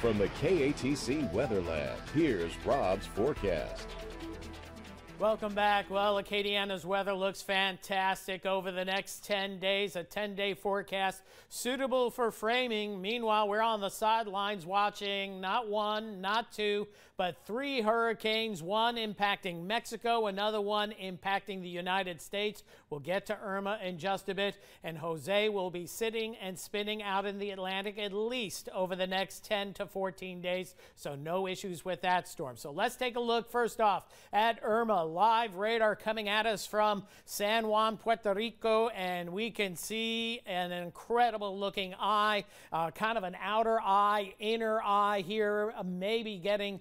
From the KATC Weather Lab, here's Rob's forecast. Welcome back. Well, Acadiana's weather looks fantastic over the next 10 days, a 10-day forecast suitable for framing. Meanwhile, we're on the sidelines watching not one, not two, but three hurricanes, one impacting Mexico, another one impacting the United States. We'll get to Irma in just a bit, and Jose will be sitting and spinning out in the Atlantic at least over the next 10 to 14 days, so no issues with that storm. So let's take a look first off at Irma. Live radar coming at us from San Juan, Puerto Rico, and we can see an incredible looking eye, kind of an outer eye, inner eye here, maybe getting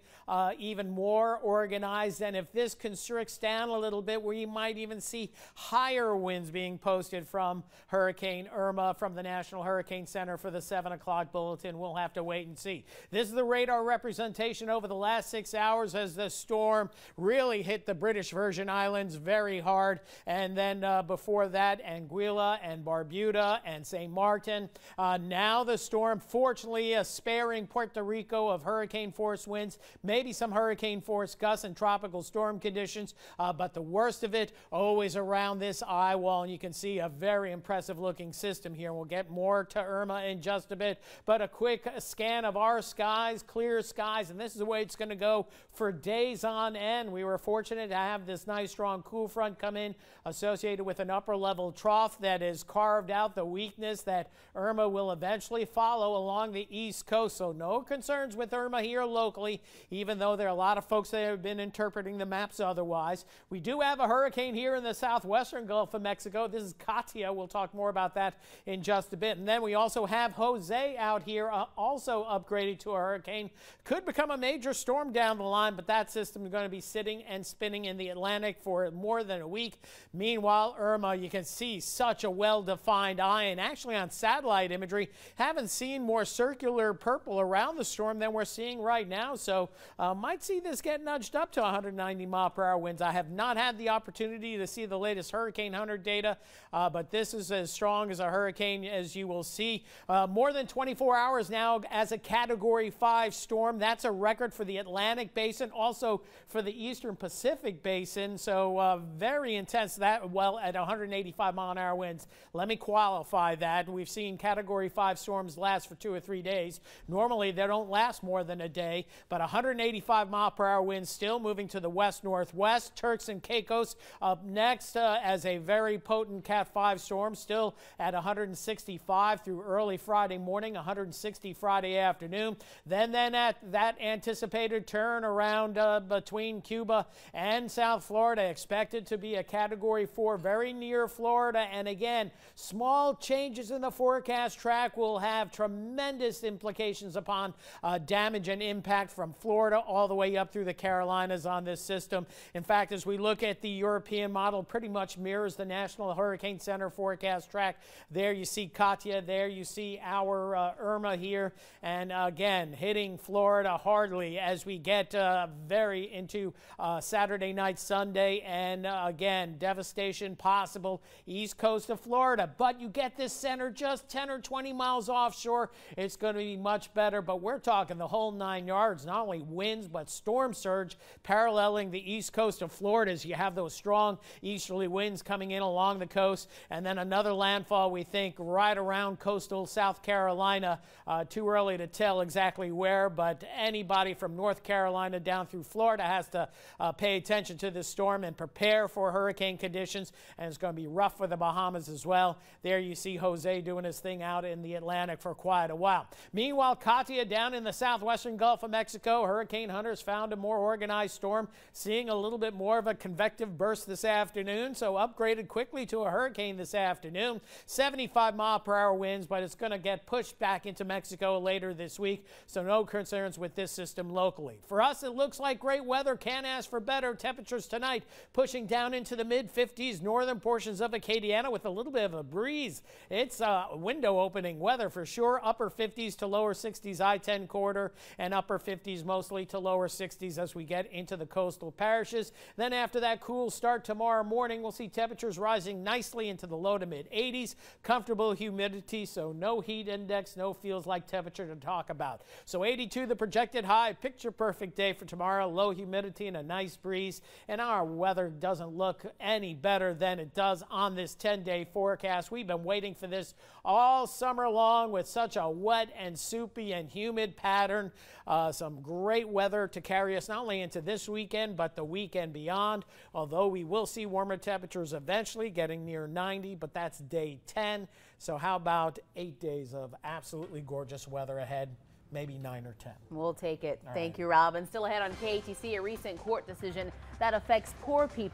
even more organized. And if this constricts down a little bit, we might even see higher winds being posted from Hurricane Irma from the National Hurricane Center for the 7 o'clock bulletin. We'll have to wait and see. This is the radar representation over the last 6 hours as the storm really hit the British Virgin Islands very hard, and then before that Anguilla and Barbuda and St. Martin. Now the storm fortunately sparing Puerto Rico of hurricane force winds, maybe some hurricane force gusts and tropical storm conditions, but the worst of it always around this eye wall, and you can see a very impressive looking system here. We'll get more to Irma in just a bit, but a quick scan of our skies, clear skies, and this is the way it's going to go for days on end. We were fortunate to have this nice strong cool front come in associated with an upper level trough that has carved out the weakness that Irma will eventually follow along the east coast. So no concerns with Irma here locally, even though there are a lot of folks that have been interpreting the maps otherwise. We do have a hurricane here in the southwestern Gulf of Mexico. This is Katia. We'll talk more about that in just a bit. And then we also have Jose out here, also upgraded to a hurricane. Could become a major storm down the line, but that system is going to be sitting and spinning in the Atlantic for more than a week. Meanwhile, Irma, you can see such a well-defined eye, and actually on satellite imagery, haven't seen more circular purple around the storm than we're seeing right now. So might see this get nudged up to 190-mile-per-hour winds. I have not had the opportunity to see the latest Hurricane Hunter data, but this is as strong as a hurricane as you will see. More than 24 hours now as a Category 5 storm. That's a record for the Atlantic Basin, also for the Eastern Pacific Basin. So very intense, that well at 185-mile-an-hour winds. Let me qualify that. We've seen Category 5 storms last for 2 or 3 days. Normally they don't last more than a day, but 185-mile-per-hour winds still moving to the west-northwest. Turks and Caicos up next as a very potent Cat 5 storm, still at 165 through early Friday morning, 160 Friday afternoon. Then at that anticipated turn around between Cuba and South Florida, expected to be a Category 4 very near Florida. And again, small changes in the forecast track will have tremendous implications upon damage and impact from Florida all the way up through the Carolinas on this system. In fact, as we look at the European model, pretty much mirrors the National Hurricane Center forecast track. There you see Katia, there you see our Irma here, and again hitting Florida hardly as we get very into Saturday night, Sunday, and again devastation possible east coast of Florida. But you get this center just 10 or 20 miles offshore, it's going to be much better. But we're talking the whole 9 yards, not only winds but storm surge paralleling the east coast of Florida as you have those strong easterly winds coming in along the coast, and then another landfall we think right around coastal South Carolina. Too early to tell exactly where, but anybody from North Carolina down through Florida has to pay attention to this storm and prepare for hurricane conditions, and it's going to be rough for the Bahamas as well. There you see Jose doing his thing out in the Atlantic for quite a while. Meanwhile, Katia down in the southwestern Gulf of Mexico, Hurricane Hunter's found a more organized storm, seeing a little bit more of a convective burst this afternoon, so upgraded quickly to a hurricane this afternoon. 75-mile-per-hour winds, but it's going to get pushed back into Mexico later this week, so no concerns with this system locally. For us, it looks like great weather. Can't ask for better. Temperature temperatures tonight pushing down into the mid-50s, northern portions of Acadiana with a little bit of a breeze. It's window opening weather for sure. Upper 50s to lower 60s I-10 corridor, and upper 50s mostly to lower 60s as we get into the coastal parishes. Then after that cool start tomorrow morning, we'll see temperatures rising nicely into the low to mid-80s. Comfortable humidity, so no heat index, no feels like temperature to talk about. So 82 the projected high. Picture perfect day for tomorrow. Low humidity and a nice breeze, and our weather doesn't look any better than it does on this 10-day forecast. We've been waiting for this all summer long with such a wet and soupy and humid pattern. Some great weather to carry us not only into this weekend but the weekend beyond, although we will see warmer temperatures eventually getting near 90, but that's day 10. So how about 8 days of absolutely gorgeous weather ahead? Maybe 9 or 10. We'll take it. All Thank right. you, Rob. And still ahead on KATC, a recent court decision that affects poor people.